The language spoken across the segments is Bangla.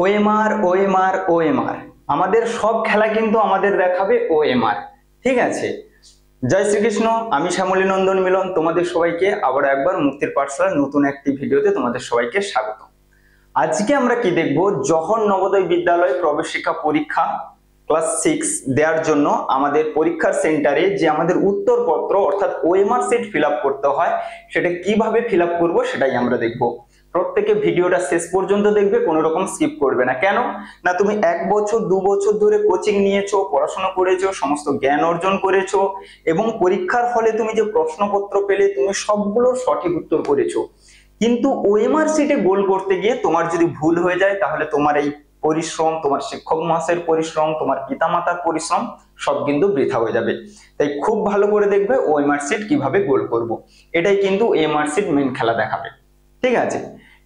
ওএমআর ওএমআর ওএমআর, আমাদের সব খেলা আমাদের সব খেলা কিন্তু আমাদের দেখাবে ওএমআর। ঠিক আছে, জয় শ্রীকৃষ্ণ। আমি শ্যামলী নন্দন মিলন, তোমাদের সবাইকে আবার একবার মুক্তির পাঠশালার নতুন একটি ভিডিওতে তোমাদের সবাইকে স্বাগত। আজকে আমরা কি দেখব, জওহর নবোদয় বিদ্যালয় প্রবেশ শিক্ষা পরীক্ষা ক্লাস 6 দেওয়ার জন্য আমাদের পরীক্ষার সেন্টারে যে আমাদের উত্তরপত্র অর্থাৎ ওএমআর সিট ফিল আপ করতে হয়, সেটা কিভাবে ফিল আপ করবো সেটাই আমরা দেখব। প্রত্যেকে ভিডিওটা শেষ পর্যন্ত দেখবে, কোনো রকম স্কিপ করবে না। কেন না, তুমি 1 বছর 2 বছর ধরে কোচিং নিয়েছো, পড়াশোনা করেছো, সমস্ত জ্ঞান অর্জন করেছো এবং পরীক্ষার ফলে তুমি যে প্রশ্নপত্র পেলে তুমি সবগুলোর সঠিক উত্তর করেছো, কিন্তু ওএমআর সিটে গোল করতে গিয়ে তোমার যদি ভুল হয়ে যায় তাহলে তোমার এই পরিশ্রম, তোমার শিক্ষক মহাশয়ের পরিশ্রম, তোমার পিতামাতার পরিশ্রম সব কিন্তু বৃথা হয়ে যাবে। তাই খুব ভালো করে দেখবে ওএমআর সিট কিভাবে গোল করব, এটাই কিন্তু ওএমআর সিট মেন খেলা দেখাবে। ঠিক আছে,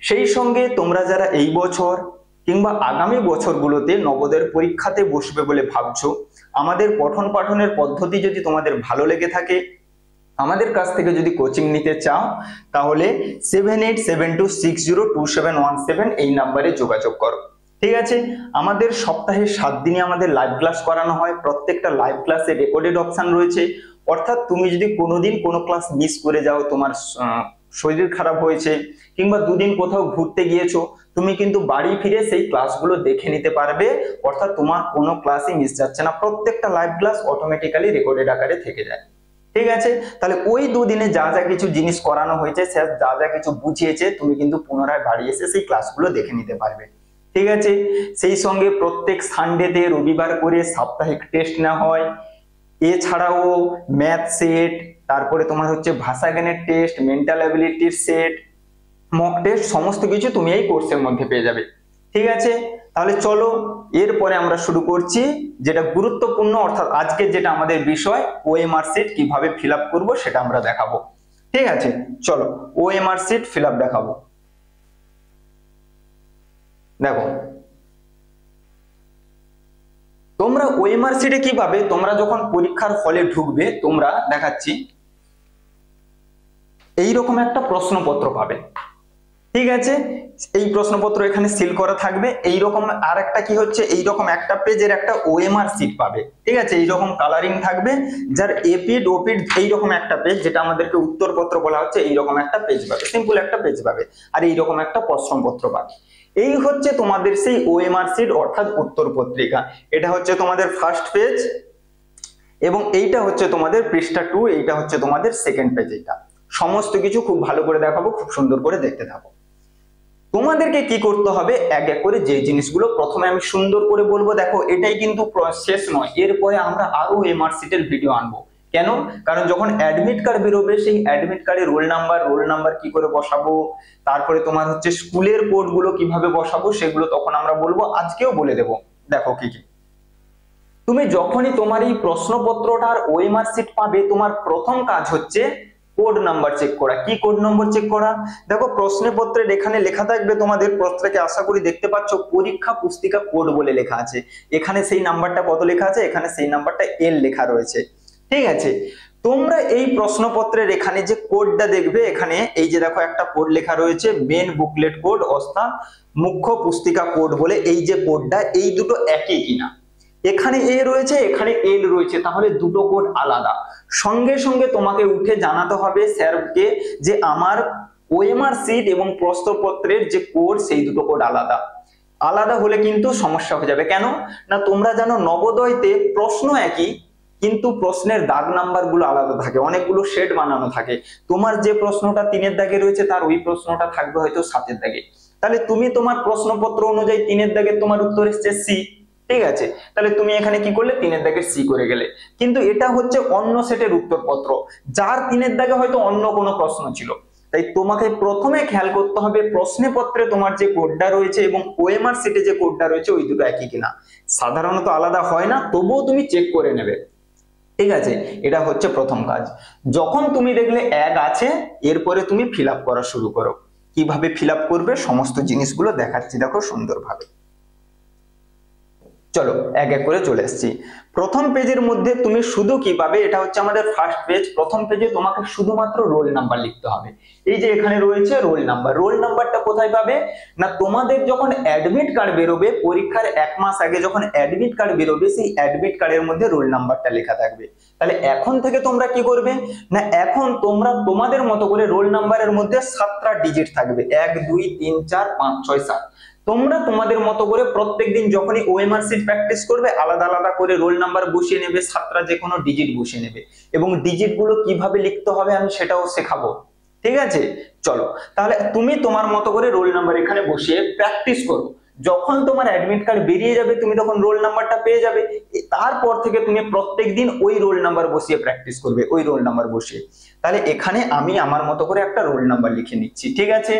সেই সঙ্গে তোমরা যারা এই বছর কিংবা আগামী বছরগুলোতে নবোদয়ের পরীক্ষাতে বসবে বলে ভাবছো, আমাদের পঠন পাঠনের পদ্ধতি যদি তোমাদের ভালো লেগে থাকে, আমাদের কাছ থেকে যদি কোচিং নিতে চাও, তাহলে 7872602717 এই নাম্বারে যোগাযোগ করো। ঠিক আছে, আমাদের সপ্তাহে 7 দিনে আমাদের লাইভ ক্লাস করানো হয়। প্রত্যেকটা লাইভ ক্লাসে রেকর্ডেড অপশন রয়েছে, অর্থাৎ তুমি যদি কোনোদিন কোনো ক্লাস মিস করে যাও, তোমার শরীর খারাপ হয়েছে কিংবা দুদিন কোথাও ঘুরতে গিয়েছো, তুমি কিন্তু বাড়ি ফিরে সেই ক্লাসগুলো দেখে নিতে পারবে, অর্থাৎ তোমার কোনো ক্লাসই মিস যাচ্ছে না। প্রত্যেকটা লাইভ ক্লাস অটোমেটিক্যালি রেকর্ডেড আকারে থেকে যায়। ঠিক আছে, তাহলে ওই দুদিনে যা যা কিছু জিনিস করানো হয়েছে, স্যার যা যা কিছু বুঝিয়েছে, তুমি কিন্তু পুনরায় বাড়ি এসে সেই ক্লাসগুলো দেখে নিতে পারবে। ঠিক আছে, সেই সঙ্গে প্রত্যেক সানডেতে রবিবার করে সাপ্তাহিক টেস্ট নেওয়া হয়। এছাড়াও ম্যাথ সেট, তারপরে তোমার হচ্ছে ভাষা জ্ঞানের টেস্ট, মেন্টাল অ্যাবিলিটির সেট, মক টেস্ট, সমস্ত কিছু তুমি এই কোর্সের মধ্যে পেয়ে যাবে। ঠিক আছে, তাহলে চলো এরপরে আমরা শুরু করছি যেটা গুরুত্বপূর্ণ, অর্থাৎ আজকে যেটা আমাদের বিষয়, ওএমআর সিট কিভাবে ফিল আপ করবো সেটা আমরা দেখাবো। ঠিক আছে, চলো ওএমআর সিট ফিল আপ দেখাবো। দেখো, তোমরা ওএমআর সিটে কি পাবে, তোমরা যখন পরীক্ষার হলে ঢুকবে, তোমরা দেখাচ্ছি এইরকম একটা প্রশ্নপত্র পাবে। ঠিক আছে, এই প্রশ্নপত্র এখানে সিল করা থাকবে। এইরকম আর একটা কি হচ্ছে, এইরকম একটা পেজের একটা ওএমআর সিট পাবে। ঠিক আছে, এইরকম কালারিং থাকবে, যার এপিড ওপিড এইরকম একটা পেজ, যেটা আমাদেরকে উত্তরপত্র বলা হচ্ছে, এইরকম একটা পেজ পাবে, সিম্পল একটা পেজ পাবে, আর এইরকম একটা প্রশ্নপত্র পাবে। এই হচ্ছে তোমাদের সেই ওএমআর সিট অর্থাৎ উত্তর পত্রিকা। এটা হচ্ছে তোমাদের ফার্স্ট পেজ এবং এইটা হচ্ছে তোমাদের পৃষ্ঠা 2, এইটা হচ্ছে তোমাদের সেকেন্ড পেজ। এটা সমস্ত কিছু খুব ভালো করে দেখাবো, খুব সুন্দর করে দেখতে থাকো। তোমাদেরকে কি করতে হবে, এক এক করে যে জিনিসগুলো প্রথমে আমি সুন্দর করে বলবো। দেখো, এটাই কিন্তু শেষ নয়, এরপরে আমরা আরো ওএমআর সিটের ভিডিও আনবো। কেন, কারণ যখন অ্যাডমিট কার্ড বেরোবে, সেই অ্যাডমিট কার্ডে রোল নাম্বার কি করে বসাবো, তারপরে তোমার হচ্ছে স্কুলের কোড গুলো কিভাবে বসাবো, সেগুলো তখন আমরা বলবো, আজকেও বলে দেবো। দেখো কি কি, তুমি যখনই তোমার এই প্রশ্নপত্রটার ওএমআর সিট পাবে, তোমার প্রথম কাজ হচ্ছে কোড নাম্বার চেক করা। কি কোড নম্বর চেক করা, দেখো প্রশ্নপত্রের এখানে লেখা থাকবে, তোমাদের প্রত্যেকে আশা করি দেখতে পাচ্ছ পরীক্ষা পুস্তিকা কোড বলে লেখা আছে। এখানে সেই নাম্বারটা কত লেখা আছে, এখানে সেই নাম্বারটা এল লেখা রয়েছে। ঠিক আছে, তোমরা এই প্রশ্নপত্রের এখানে যে কোডটা দেখবে, এখানে এই যে দেখো একটা কোড লেখা রয়েছে, মেন বুকলেট কোড অর্থাৎ মুখ্য পুস্তিকা কোড বলে। এই যে কোডটা, এই দুটো একই কিনা, এখানে এ রয়েছে, এখানে এল রয়েছে, তাহলে দুটো কোড আলাদা। সঙ্গে সঙ্গে তোমাকে উঠে জানাতে হবে স্যারকে যে আমার ওএমআর সিট এবং প্রশ্নপত্রের যে কোড, সেই দুটো কোড আলাদা। আলাদা হলে কিন্তু সমস্যা হয়ে যাবে। কেন না, তোমরা জানো নবোদয়তে প্রশ্ন একই, কিন্তু প্রশ্নের দাগ নাম্বার গুলো আলাদা থাকে, অনেকগুলো শেড বানানো থাকে। তোমার যে প্রশ্নটা 3-এর দাগে রয়েছে, তার ওই প্রশ্নটা থাকবে হয়তো 7-এর দাগে। তাহলে তুমি তোমার প্রশ্নপত্র অনুযায়ী 3-এর দাগে তোমার উত্তর এসছে সি। ঠিক আছে, তাহলে তুমি এখানে কি করলে, 3-এর দাগে সি করে গেলে। কিন্তু এটা হচ্ছে অন্য সেটের উত্তরপত্র, যার 3-এর দাগে হয়তো অন্য কোনো প্রশ্ন ছিল। তাই তোমাকে প্রথমে খেয়াল করতে হবে প্রশ্নপত্রে তোমার যে কোডটা রয়েছে এবং ওএমআর সিটে যে কোডটা রয়েছে, ওই দুটো একই কিনা। সাধারণত আলাদা হয় না, তবুও তুমি চেক করে নেবে। ঠিক আছে, এটা হচ্ছে প্রথম কাজ। যখন তুমি দেখলে এক আছে, এরপরে তুমি ফিল আপ করা শুরু করো। কিভাবে ফিল আপ করবে সমস্ত জিনিসগুলো দেখাচ্ছি, দেখো সুন্দরভাবে। চলো এক এক করে চলে আসছি। প্রথম পেজের মধ্যে তুমি শুধু কি পাবে, এটা হচ্ছে আমাদের ফার্স্ট পেজ। প্রথম পেজে তোমাকে শুধুমাত্র রোল নাম্বার লিখতে হবে। এই যে এখানে রয়েছে রোল নাম্বার, রোল নাম্বারটা কোথায় পাবে না, তোমাদের যখন অ্যাডমিট কার্ড বেরোবে, পরীক্ষার 1 মাস আগে যখন অ্যাডমিট কার্ড বেরোবে, সেই অ্যাডমিট কার্ডের মধ্যে রোল নাম্বারটা লেখা থাকবে। তাহলে এখন থেকে তোমরা কি করবে না, এখন তোমরা তোমাদের মতো করে রোল নাম্বারের মধ্যে 7টা ডিজিট থাকবে, 1 2 3 4 5 6 7। তোমরা তোমাদের মতো করে প্রত্যেকদিন যখনই ওএমআর শিট প্র্যাকটিস করবে, আলাদা আলাদা করে রোল নাম্বার বসিয়ে নেবে, 7টা যে কোনো ডিজিট বসিয়ে নেবে, এবং ডিজিট গুলো কিভাবে লিখতে হবে আমি সেটাও শেখাবো। ঠিক আছে, চলো তাহলে তুমি তোমার মতো করে রোল নাম্বার এখানে বসিয়ে প্র্যাকটিস করো। যখন তোমার অ্যাডমিট কার্ড বেরিয়ে যাবে, তুমি তখন রোল নাম্বারটা পেয়ে যাবে। তারপর থেকে তুমি প্রত্যেকদিন ওই রোল নাম্বার বসিয়ে প্র্যাকটিস করবে, ওই রোল নাম্বার বসিয়ে। তাহলে এখানে আমি আমার মতো করে একটা রোল নাম্বার লিখে নিচ্ছি, ঠিক আছে।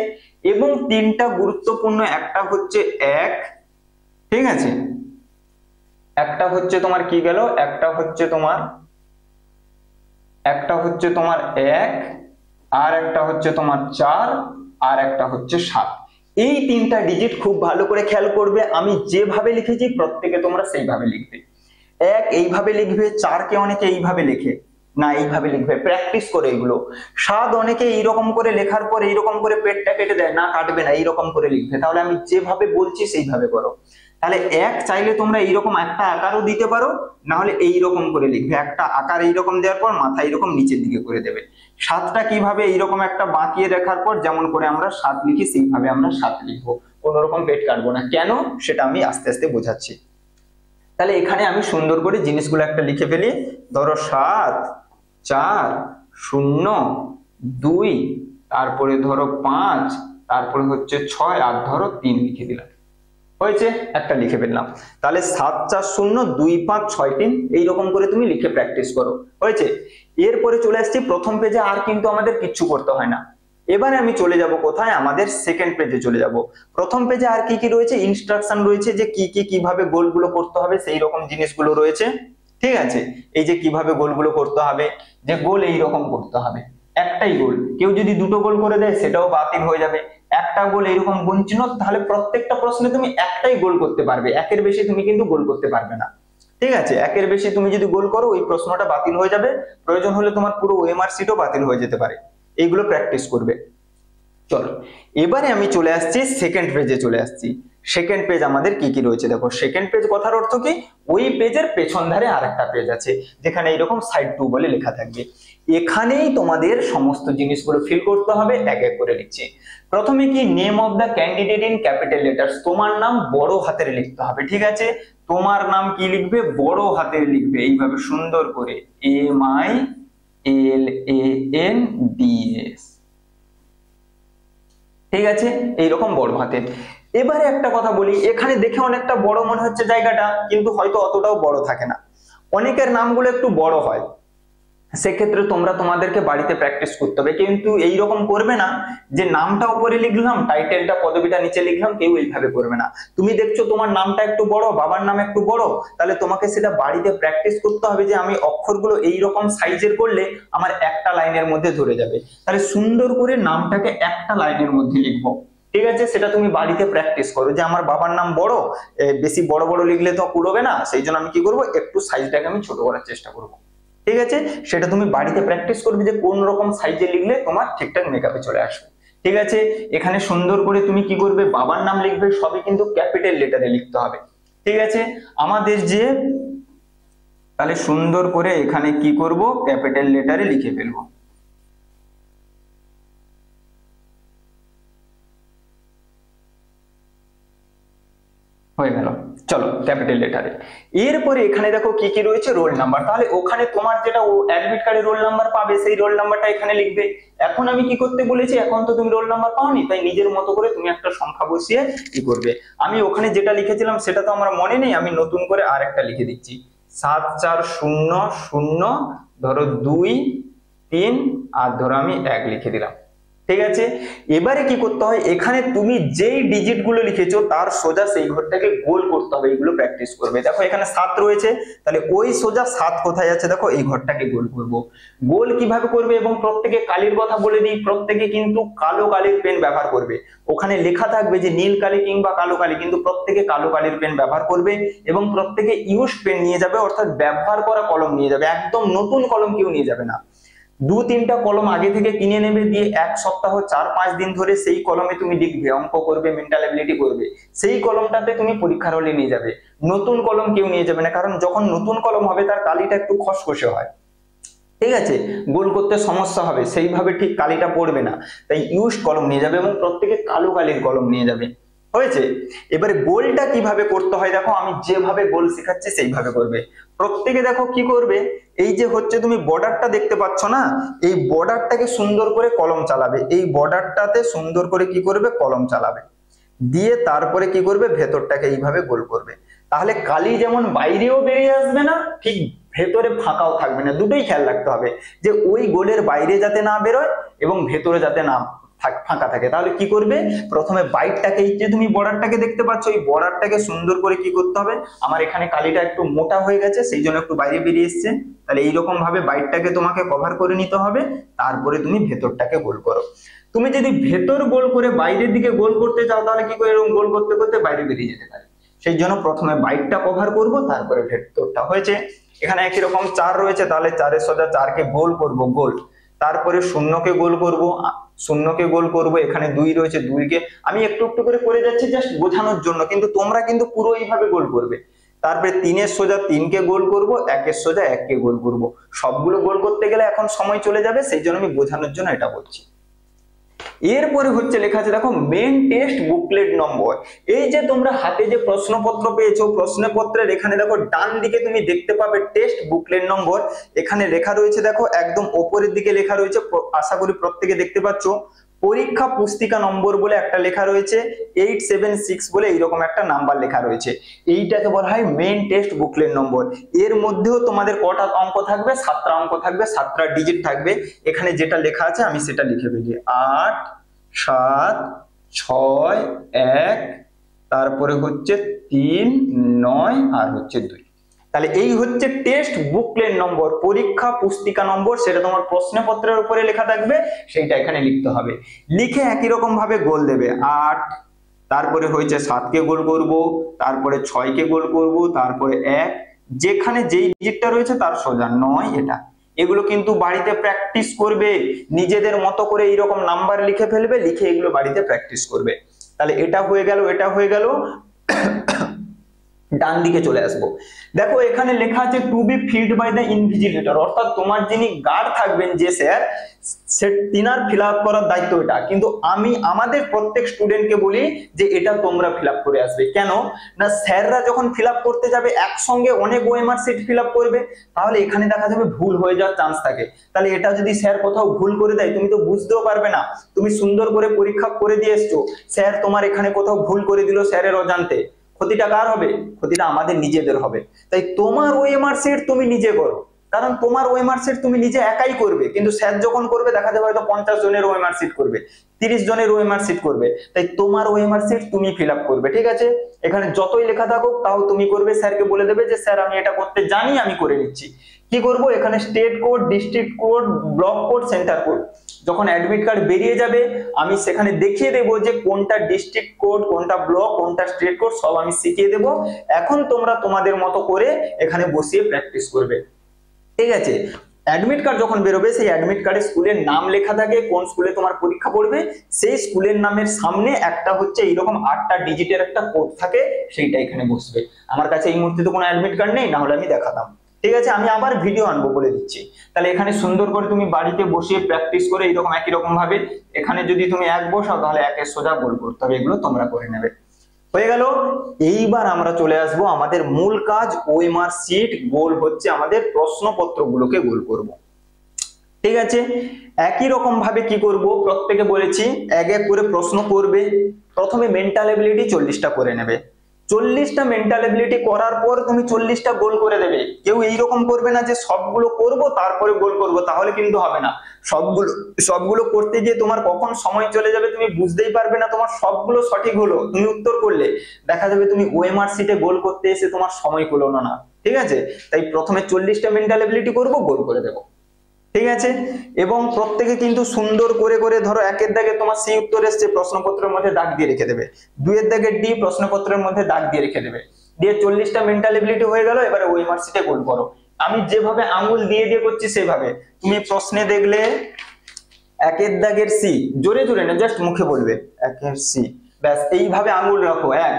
এবং 3টা গুরুত্বপূর্ণ, একটা হচ্ছে 1, ঠিক আছে, একটা হচ্ছে তোমার কি গেল, একটা হচ্ছে তোমার 1, আর একটা হচ্ছে তোমার 4, আর একটা হচ্ছে 7। এই 3টা ডিজিট খুব ভালো করে খেয়াল করবে। আমি যেভাবে লিখেছি প্রত্যেকে তোমরা সেইভাবে লিখবে। 1 এইভাবে লিখবে, 4 কে অনেকে এইভাবে লেখে না, এইভাবে লিখবে, প্র্যাকটিস করে এগুলো। 7 অনেকে এইরকম করে লেখার পর এইরকম করে পেটটা কেটে দেয়, না কাটবে না, এইরকম করে লিখবে। তাহলে আমি যেভাবে বলছি সেইভাবে করো। তাহলে 1 চাইলে তোমরা এইরকম একটা আকারও দিতে পারো, না হলে এইরকম করে লিখবে, একটা আকার এইরকম দেওয়ার পর মাথা এইরকম নিচের দিকে করে দেবে। 7টা কিভাবে, এইরকম একটা বাঁকিয়ে রাখার পর যেমন করে আমরা 7 লিখি সেইভাবে আমরা 7 লিখবো, কোন রকম পেট কাটবো না। কেন সেটা আমি আস্তে আস্তে বোঝাচ্ছি। তাহলে এখানে আমি সুন্দর করে জিনিসগুলো একটা লিখে ফেলি। ধরো 7 4 0 2, তারপরে ধরো 5, তারপরে হচ্ছে 6, আর ধরো 3 লিখে দিলাম, হয়েছে, একটা লিখে ফেললাম। তাহলে 7 4 0 2 5 6 3 এইরকম করে তুমি লিখে প্র্যাকটিস করো, হয়েছে। এরপরে চলে আসছি প্রথম পেজে, আর কিন্তু আমাদের কিচ্ছু করতে হয় না। এবারে আমি চলে যাব কোথায়, আমাদের সেকেন্ড পেজে চলে যাব। প্রথম পেজে আর কি কি রয়েছে, ইনস্ট্রাকশন রয়েছে, যে কিভাবে গোলগুলো করতে হবে সেই রকম জিনিসগুলো রয়েছে, ঠিক আছে। এই যে কিভাবে গোলগুলো করতে হবে, যে গোল এই রকম করতে হবে, একটাই গোল। কেউ যদি 2টো গোল করে দেয় সেটাও বাতিল হয়ে যাবে। একটা গোল এরকম গুনচিহ্ন, তাহলে প্রত্যেকটা প্রশ্নে তুমি একটাই গোল করতে পারবে, একের বেশি তুমি কিন্তু গোল করতে পারবে না, ঠিক আছে। একের বেশি তুমি যদি গোল করো ওই প্রশ্নটা বাতিল হয়ে যাবে, প্রয়োজন হলে তোমার পুরো ওএমআর শিটও বাতিল হয়ে যেতে পারে। এইগুলো প্র্যাকটিস করবে। চলো এবারে আমি চলে আসছি সেকেন্ড পেজে, চলে আসছি। সেকেন্ড পেজ আমাদের কি কি রয়েছে দেখো। সেকেন্ড পেজ কথার অর্থ কি, ওই পেজের পেছন ধারে আরেকটা পেজ আছে, যেখানে এরকম সাইড 2 বলে লেখা থাকবে। এখানেই তোমাদের সমস্ত জিনিসগুলো ফিল করতে হবে, এক এক করে লিখছি। প্রথমে কি, name of the candidate in capital letters, তোমার নাম বড় হাতের লিখতে হবে, ঠিক আছে। তোমার নাম কি লিখবে, বড় হাতের লিখবে, এইভাবে সুন্দর করে, MILANDS, ঠিক আছে, এইরকম বড় হাতের। এবারে একটা কথা বলি, এখানে দেখে অনেকটা বড় মনে হচ্ছে জায়গাটা, কিন্তু হয়তো অতটাও বড় থাকে না, অনেকের নামগুলো একটু বড় হয়। সেক্ষেত্রে তোমরা তোমাদেরকে বাড়িতে প্র্যাকটিস করতে হবে, কিন্তু এইরকম করবে না যে নামটা উপরে লিখলাম, টাইটেলটা পদবিটা নিচে লিখলাম, কেউ এইভাবে করবে না। তুমি দেখছো তোমার নামটা একটু বড়, বাবার নাম একটু বড়, তাহলে তোমাকে সেটা বাড়িতে প্র্যাকটিস করতে হবে, যে আমি অক্ষরগুলো এইরকম সাইজের করলে আমার একটা লাইনের মধ্যে ধরে যাবে। তাহলে সুন্দর করে নামটাকে একটা লাইনের মধ্যে লিখবো, ঠিক আছে। সেটা তুমি বাড়িতে প্র্যাকটিস করো, যে আমার বাবার নাম বড়, বেশি বড় বড় লিখলে তো কুড়োবে না, সেই জন্য আমি কি করবো, একটু সাইজটাকে আমি ছোট করার চেষ্টা করবো, ঠিক আছে। সেটা তুমি বাড়িতে প্র্যাকটিস করবে, যে কোন রকম সাইজে লিখলে তোমার ঠিকঠাক মেকআপে চলে আসবে, ঠিক আছে। এখানে সুন্দর করে তুমি কি করবে, বাবার নাম লিখবে, সবই কিন্তু ক্যাপিটাল লেটারে লিখতে হবে, ঠিক আছে। আমাদের যে, তাহলে সুন্দর করে এখানে কি করব, ক্যাপিটাল লেটারে লিখে ফেলবো, হয়ে গেল। চলো ক্যাপিটাল লেটারে। এরপরে এখানে দেখো কি কি রয়েছে, রোল নাম্বার। তাহলে ওখানে তোমার যেটা অ্যাডমিট কার্ডে রোল নাম্বার পাবে, সেই রোল নাম্বারটা এখানে লিখবে। এখন আমি কি করতে বলেছি, এখন তো তুমি রোল নাম্বার পাওনি, তাই নিজের মতো করে তুমি একটা সংখ্যা বসিয়ে কি করবে। আমি ওখানে যেটা লিখেছিলাম সেটা তো আমার মনে নেই, আমি নতুন করে আরেকটা লিখে দিচ্ছি। 7 4 0 0, ধরো 2 3, আর ধরো আমি 1 লিখে দিলাম, ঠিক আছে, এবারে কি করতে হয়, এখানে তুমি যেই ডিজিট গুলো লিখেছো তার সোজা সেই ঘরটাকে গোল করতে হবে, এইগুলো প্র্যাকটিস করবে। দেখো এখানে 7 রয়েছে, তাহলে ওই সোজা 7 কোথায় আছে দেখো, এই ঘরটাকে গোল করব। গোল কিভাবে করবে, এবং প্রত্যেকে কালির কথা বলে দিই, প্রত্যেকে কিন্তু কালো কালির পেন ব্যবহার করবে। ওখানে লেখা থাকবে যে নীল কালি কিংবা কালো কালি, কিন্তু প্রত্যেকে কালো কালির পেন ব্যবহার করবে, এবং প্রত্যেকে ইউজ পেন নিয়ে যাবে, অর্থাৎ ব্যবহার করা কলম নিয়ে যাবে, একদম নতুন কলম কেউ নিয়ে যাবে না। 2-3টা কলম আগে থেকে কিনে নেবে, দিয়ে 1 সপ্তাহ 4-5 দিন ধরে সেই কলমে তুমি লিখবে, অঙ্ক করবে, মেন্টাল এবিলিটি করবে, সেই কলমটাতে তুমি পরীক্ষার হলে নিয়ে যাবে। নতুন কলম কেউ নিয়ে যাবে না, কারণ যখন নতুন কলম হবে তার কালিটা একটু খসখসে হয়, ঠিক আছে, গোল করতে সমস্যা হবে, সেইভাবে ঠিক কালিটা পড়বে না, তাই ইউজ কলম নিয়ে যাবে, এবং প্রত্যেকে কালো কালির কলম নিয়ে যাবে। হয়েছে, এবারে গোলটা কিভাবে করতে হয় দেখো, আমি যেভাবে গোল শেখাচ্ছি সেইভাবে করবে। প্রত্যেকে দেখো কি করবে, এই যে হচ্ছে তুমি বর্ডারটা দেখতে পাচ্ছ না, এই বর্ডারটাকে সুন্দর করে কলম চালাবে, এই বর্ডারটাতে সুন্দর করে কি করবে, কলম চালাবে, দিয়ে তারপরে কি করবে, ভেতরটাকে এইভাবে গোল করবে। তাহলে কালি যেমন বাইরেও বেরিয়ে আসবে না, ঠিক ভেতরে ফাঁকাও থাকবে না, দুটোই খেয়াল রাখতে হবে, যে ওই গোলের বাইরে যাতে না বেরোয় এবং ভেতরে যাতে না ফাঁকা থাকে। তাহলে কি করবে, প্রথমে বাইরটাকে, এই যে তুমি বর্ডারটাকে দেখতে পাচ্ছ, এই বর্ডারটাকে সুন্দর করে কি করতে হবে, আমার এখানে কালিটা একটু মোটা হয়ে গেছে সেই জন্য একটু বাইরে বেরিয়ে এসছে, তাহলে এইরকম ভাবে বাইরটাকে তোমাকে কভার করে নিতে হবে, তারপরে তুমি ভেতরটাকে গোল করো। তুমি যদি ভেতর গোল করে বাইরের দিকে গোল করতে চাও, তাহলে কি করে, এরকম গোল করতে করতে বাইরে বেরিয়ে যেতে পারে, সেই জন্য প্রথমে বাইরটা কভার করব, তারপরে ভেতরটা। হয়েছে, এখানে একই রকম 4 রয়েছে, তাহলে 4-এর সোজা 4কে গোল করব, গোল, তারপরে শূন্যকে গোল করব, শূন্যকে গোল করব, এখানে 2 রয়েছে, 2কে আমি একটু একটু করে যাচ্ছি জাস্ট বোঝানোর জন্য, কিন্তু তোমরা কিন্তু পুরো এইভাবে গোল করবে। তারপরে 3-এর সোজা 3কে গোল করব, 1-এর সোজা 1কে গোল করব। সবগুলো গোল করতে গেলে এখন সময় চলে যাবে, সেই জন্য আমি বোঝানোর জন্য এটা বলছি। এরপরে হচ্ছে লেখা আছে দেখো, মেন টেস্ট বুকলেট নম্বর। এই যে তোমরা হাতে যে প্রশ্নপত্র পেয়েছো, প্রশ্নপত্রের এখানে দেখো ডান দিকে তুমি দেখতে পাবে টেস্ট বুকলেট নম্বর, এখানে লেখা রয়েছে দেখো, একদম ওপরের দিকে লেখা রয়েছে, আশা করি প্রত্যেকে দেখতে পাচ্ছ, পরীক্ষা পুস্তিকা নম্বর বলে একটা লেখা রয়েছে, 876 বলে এইরকম একটা নাম্বার লেখা রয়েছে, এইটাকে বলা হয় মেন টেস্ট বুকলেট নম্বর। এর মধ্যেও তোমাদের কটা অঙ্ক থাকবে, 7টা অঙ্ক থাকবে, 7টা ডিজিট থাকবে। এখানে যেটা লেখা আছে আমি সেটা লিখে ফেলি, 8 7 6 1, তারপরে হচ্ছে 3 9 আর হচ্ছে 2। তাহলে এই হচ্ছে টেস্ট বুকলেট নম্বর, পরীক্ষা পুস্তিকা নম্বর, সেটা তোমার প্রশ্নপত্রের উপরে লেখা থাকবে, সেইটা এখানে লিখতে হবে। লিখে একই রকম ভাবে গোল দেবে, 8, তারপরে হয়েছে 7কে গোল করব, তারপরে 6কে গোল করব, তারপরে 1, যেখানে যেই ডিজিটটা রয়েছে তার সোজা 9, এটা। এগুলো কিন্তু বাড়িতে প্র্যাকটিস করবে, নিজেদের মতো করে এইরকম নাম্বার লিখে ফেলবে, লিখে এগুলো বাড়িতে প্র্যাকটিস করবে। তাহলে এটা হয়ে গেল, এটা হয়ে গেল। ডান দিকে চলে আসবো, দেখো এখানে লেখা আছে to be filled by the invigilator, অর্থাৎ তোমার যিনি গার্ড থাকবেন যে স্যার, তিনার ফিল আপ করার দায়িত্ব এটা। কিন্তু আমি আমাদের প্রত্যেক স্টুডেন্টকে বলি যে এটা তোমরা ফিল আপ করে আসবে। কেন না, স্যাররা যখন ফিল আপ করতে যাবে একসঙ্গে অনেক ওএমআর শিট ফিল আপ করবে, তাহলে এখানে দেখা যাবে ভুল হয়ে যাওয়ার চান্স থাকে। তাহলে এটা যদি স্যার কোথাও ভুল করে দেয়, তুমি তো বুঝতেও পারবে না, তুমি সুন্দর করে পরীক্ষা করে দিয়ে এসছো, স্যার তোমার এখানে কোথাও ভুল করে দিল স্যারের অজান্তে, ক্ষতিটা কার হবে? ক্ষতিটা আমাদের নিজেদের হবে। তাই তোমার ওএমআর শিট তুমি নিজে করো, কারণ তোমার ওএমআর শিট তুমি নিজে একাই করবে, কিন্তু স্যার যখন করবে দেখা যাবে হয়তো 50 জনের ওএমআর শিট করবে, 30 জনের ওএমআর শিট করবে, তাই তোমার ওএমআর শিট তুমি ফিল আপ করবে। ঠিক আছে, এখানে যতই লেখা থাকুক তাও তুমি করবে, স্যারকে বলে দেবে যে স্যার আমি এটা করতে জানি, আমি করে নিচ্ছি। কি করব, এখানে state code, district code, block code, centre code, যখন অ্যাডমিট কার্ড বেরিয়ে যাবে আমি সেখানে দেখিয়ে দেবো যে কোনটা ডিস্ট্রিক্ট কোড, কোনটা ব্লক, কোনটা স্টেট কোড, সব আমি শিখিয়ে দেবো। এখন তোমরা তোমাদের মতো করে এখানে বসিয়ে প্র্যাকটিস করবে। ঠিক আছে, অ্যাডমিট কার্ড যখন বেরোবে সেই অ্যাডমিট কার্ডে স্কুলের নাম লেখা থাকে, কোন স্কুলে তোমার পরীক্ষা পড়বে, সেই স্কুলের নামের সামনে একটা হচ্ছে এইরকম 8টা ডিজিটের একটা কোড থাকে, সেইটা এখানে বসবে। আমার কাছে এই মুহূর্তে তো কোনো অ্যাডমিট কার্ড নেই, না হলে আমি দেখাতাম। ঠিক আছে, আমি আবার ভিডিও আনবো বলে দিচ্ছি। তাহলে এখানে সুন্দর করে তুমি বাড়িতে বসিয়ে প্র্যাকটিস করে এইরকম একই রকম ভাবে, এখানে যদি তুমি 1 বসাও তাহলে 1-এর সোজা গোল করতে হবে, এগুলো তোমরা করে নেবে। হয়ে গেল। এইবার আমরা চলে আসব আমাদের মূল কাজ, ওএমআর শিট গোল হচ্ছে আমাদের প্রশ্নপত্রগুলোকে গোল করব। ঠিক আছে, একই রকম ভাবে কি করব, প্রত্যেকে বলেছি এক এক করে প্রশ্ন করবে। প্রথমে মেন্টাল এবিলিটি 40টা করে নেবে, 40টা মেন্টাল এবিলিটি করার পর তুমি 40টা গোল করে দেবে। কেউ এইরকম করবে না যে সবগুলো করব তারপরে গোল করব, তাহলে কিন্তু হবে না। সবগুলো সবগুলো করতে গিয়ে তোমার কখন সময় চলে যাবে তুমি বুঝতেই পারবে না। তোমার সবগুলো সঠিক হলো, তুমি উত্তর করলে, দেখা যাবে তুমি ওএমআর শিটে গোল করতে এসে তোমার সময় হলো না। ঠিক আছে, তাই প্রথমে 40টা মেন্টাল এবিলিটি করব, গোল করে দেবো। ঠিক আছে, এবং প্রত্যেকে কিন্তু সুন্দর করে করে ধরো একের দাগে তোমার সি উত্তর এসছে, প্রশ্নপত্রের মধ্যে দাগ দিয়ে রেখে দেবে। দুইয়ের দাগে ডি, প্রশ্নপত্রের মধ্যে দাগ দিয়ে রেখে দেবে। দিয়ে 40টা মেন্টাল এবিলিটি হয়ে গেল। এবারে ওএমআর শিটে গোল করো। আমি যেভাবে আঙ্গুল দিয়ে দিয়ে করছি সেভাবে। তুমি প্রশ্নে দেখলে একের দাগের সি, জোরে জোরে না, জাস্ট মুখে বলবে একের সি, ব্যাস এইভাবে আঙ্গুল রাখো। এক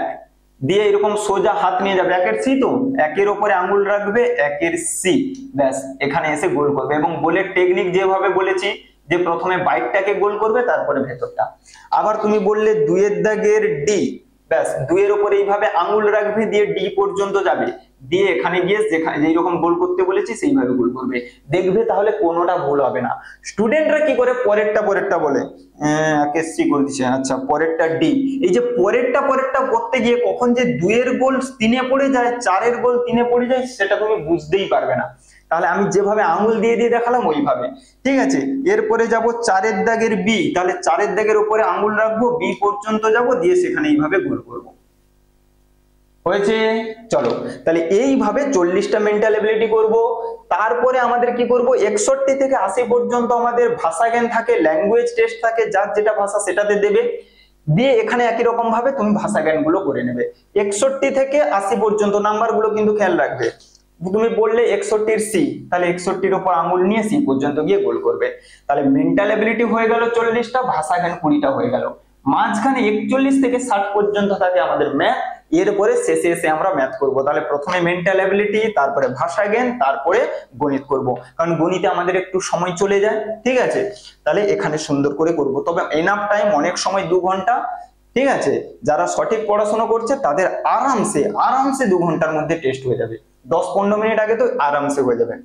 দিয়ে এরকম সোজা হাত নিয়ে যাবে, একের সি তো একের উপরে আঙ্গুল রাখবে, একের সি, ব্যাস এখানে এসে গোল করবে। এবং গোলের টেকনিক যেভাবে বলেছি, যে প্রথমে বাইকটাকে গোল করবে তারপরে ভেতরটা। আবার তুমি বললে দুইয়ের দাগের ডি, ব্যাস দুইয়ের উপরে এইভাবে আঙ্গুল রাখবে, দিয়ে ডি পর্যন্ত যাবে, দিয়ে এখানে গিয়ে যেখানে যেরকম গোল করতে বলেছি সেইভাবে গোল করবে। দেখবে তাহলে কোনোটা ভুল হবে না। স্টুডেন্টরা কি করে পরেরটা বলে একেসি করে দিচ্ছে, আচ্ছা পরেরটা ডি। এই যে পরেরটা করতে গিয়ে কখন যে দুইয়ের গোল তিনে পড়ে যায়, চারের গোল তিনে পড়ে যায়, সেটা তুমি বুঝতেই পারবে না। তাহলে আমি যেভাবে আঙুল দিয়ে দিয়ে দেখালাম ওইভাবে। ঠিক আছে, এরপরে যাব চারের দাগের বি, তাহলে চারের দাগের উপরে আঙুল রাখবো, বি পর্যন্ত যাব, দিয়ে সেখানে এইভাবে গোল করব। হয়েছে? চলো তাহলে এইভাবে 40টা মেন্টাল এবিলিটি করব। তারপরে আমাদের কি করব, 61 থেকে 80 পর্যন্ত আমাদের ভাষা জ্ঞান থাকে, ল্যাঙ্গুয়েজ টেস্ট থাকে, যার যেটা ভাষা সেটাতে দেবে। দিয়ে এখানে একই রকম ভাবে তুমি ভাষা জ্ঞান গুলো করে নেবে। 61 থেকে 80 পর্যন্ত নাম্বার গুলো কিন্তু খেয়াল রাখবে। তুমি বললে 61-র সি, তাহলে 61-র উপর আঙুল নিয়ে সি পর্যন্ত গিয়ে গোল করবে। তাহলে মেন্টাল এবিলিটি হয়ে গেল 40টা, ভাষা জ্ঞান 20টা হয়ে গেল। মাঝখানে 41 থেকে 60 পর্যন্ত থাকে আমাদের ম্যাথ। এরপরে শেষে এসে আমরা ম্যাথ করব। তাহলে প্রথমে মেন্টাল এবিলিটি, তারপরে ভাষা জ্ঞান, তারপরে গণিত করব, কারণ গণিতে আমাদের একটু সময় চলে যায়। ঠিক আছে, তাহলে এখানে সুন্দর করে করব। তবে এনাফ টাইম, অনেক সময় 2 ঘন্টা। ঠিক আছে, যারা সঠিক পড়াশোনা করছে তাদের আরামসে 2 ঘন্টার মধ্যে টেস্ট হয়ে যাবে। 10-15 মিনিট আগে তো আরামসে হয়ে যাবে।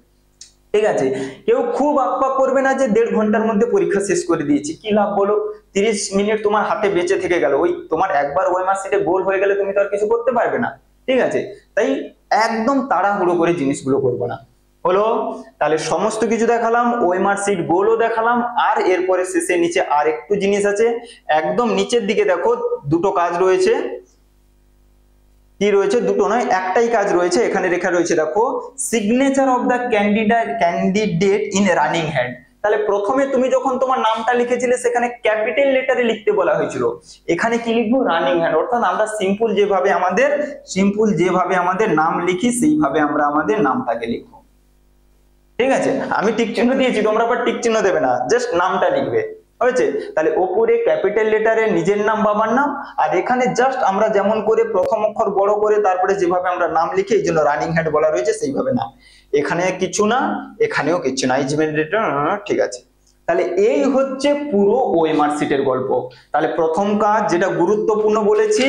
ঠিক আছে, কেউ খুব আকপাক করবে না যে 1.5 ঘন্টার মধ্যে পরীক্ষা শেষ করে দিয়েছি, কি লাভ বলো? 30 মিনিট তোমার হাতে বেঁচে থেকে গেল। ওই তোমার একবার ওএমআর শিটে গোল হয়ে গেলে তুমি তো আর কিছু করতে পারবে না। ঠিক আছে, তাই একদম তাড়াহুড়ো করে জিনিসগুলো করবো না। হলো? তাহলে সমস্ত কিছু দেখালাম, ওএমআর শিট গোলও দেখালাম। আর এরপরে শেষে নিচে আর একটু জিনিস আছে, একদম নিচের দিকে দেখো দুটো কাজ রয়েছে। কি রয়েছে? দুটো নয়, একটাই কাজ রয়েছে। এখানে লেখা রয়েছে দেখো, signature of the candidate in running hand. তাহলে প্রথমে তুমি যখন তোমার নামটা লিখেছিলে সেখানে ক্যাপিটাল লেটারে লিখতে বলা হয়েছিল, এখানে কি লিখবো? Running hand. অর্থাৎ আমরা সিম্পল যেভাবে আমাদের নাম লিখি সেইভাবে আমরা আমাদের নামটাকে লিখবো। ঠিক আছে, আমি টিক চিহ্ন দিয়েছি, তোমরা আবার টিক চিহ্ন দেবে না, জাস্ট নামটা লিখবে। হয়েছে? তাহলে ওপরে ক্যাপিটাল লেটারে নিজের নাম, বাবার নাম, আর এখানে জাস্ট আমরা যেমন করে প্রথম অক্ষর বড় করে তারপরে যেভাবে আমরা নাম লিখি, এই জন্য রানিং হ্যান্ড বলা রয়েছে, সেইভাবে নাম। এখানে কিছু না, এখানেও কিছু না। ঠিক আছে, তাহলে এই হচ্ছে পুরো ওএমআর শিটের গল্প। তাহলে প্রথম কাজ যেটা গুরুত্বপূর্ণ বলেছি,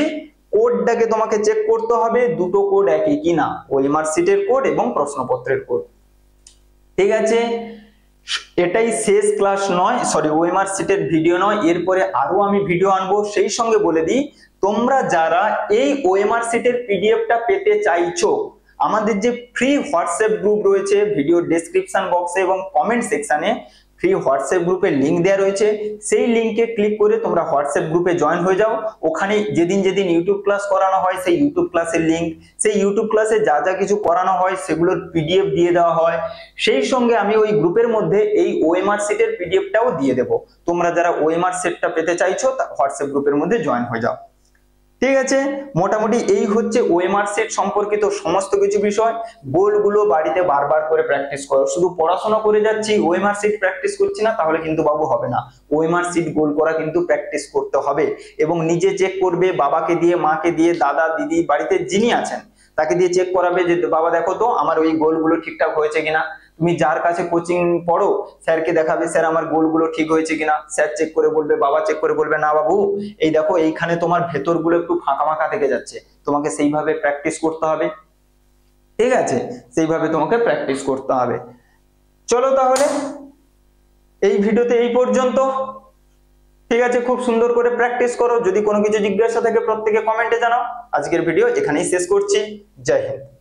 কোডটাকে তোমাকে চেক করতে হবে, দুটো কোড একই কিনা, ওএমআর শিটের কোড এবং প্রশ্নপত্রের কোড। ঠিক আছে, এটাই শেষ ক্লাস নয়, সরি ওএমআর শিটের ভিডিও নয়, এরপরে আরো আমি ভিডিও আনবো। সেই সঙ্গে বলে দিই, তোমরা যারা এই ওএমআর শিটের পিডিএফটা পেতে চাইছো, আমাদের যে ফ্রি হোয়াটসঅ্যাপ গ্রুপ রয়েছে, ভিডিও ডেসক্রিপশন বক্সে এবং কমেন্ট সেকশনে ফ্রি হোয়াটসঅ্যাপ গ্রুপের লিংক দেওয়া রয়েছে। সেই লিংকে ক্লিক করে তোমরা হোয়াটসঅ্যাপ গ্রুপে জয়েন হয়ে যাও। ওখানে যেদিন ইউটিউব ক্লাস করানো হয় সেই ইউটিউব ক্লাসের লিংক, সেই ইউটিউব ক্লাসে যা যা কিছু করানো হয় সেগুলোর পিডিএফ দিয়ে দেওয়া হয়। সেই সঙ্গে আমি ওই গ্রুপের মধ্যে এই ওএমআর শিটের পিডিএফটাও দিয়ে দেবো। তোমরা যারা ওএমআর শিটটা পেতে চাইছো হোয়াটসঅ্যাপ গ্রুপের মধ্যে জয়েন হয়ে যাও। ঠিক আছে, মোটামুটি এই হচ্ছে ওএমআর শিট সম্পর্কিত সমস্ত কিছু বিষয়। গোলগুলো বাড়িতে বারবার করে প্র্যাকটিস করো। শুধু পড়াশোনা করে যাচ্ছি, ওএমআর শিট প্র্যাকটিস করছি না, তাহলে কিন্তু বাবু হবে না। ওএমআর শিট গোল করা কিন্তু প্র্যাকটিস করতে হবে, এবং নিজে চেক করবে, বাবাকে দিয়ে, মাকে দিয়ে, দাদা দিদি বাড়িতে যিনি আছেন তাকে দিয়ে চেক করাবে যে বাবা দেখো তো আমার ওই গোলগুলো ঠিকঠাক হয়েছে কিনা। তুমি যার কাছে কোচিং পড়ো স্যারকে দেখাবে, স্যার আমার গোলগুলো ঠিক হয়েছে কিনা। স্যার চেক করে বলবে, বাবা চেক করে বলবে, না বাবু এই দেখো এইখানে তোমার ভেতরগুলো একটু ফাঁকা ফাঁকা থেকে যাচ্ছে, তোমাকে সেইভাবে প্র্যাকটিস করতে হবে। ঠিক আছে, সেইভাবে তোমাকে প্র্যাকটিস করতে হবে। চলো তাহলে এই ভিডিওতে এই পর্যন্ত। ঠিক আছে, খুব সুন্দর করে প্র্যাকটিস করো। যদি কোনো কিছু জিজ্ঞাসা থাকে প্রত্যেকে কমেন্টে জানাও। আজকের ভিডিও এখানেই শেষ করছি। জয় হিন্দ।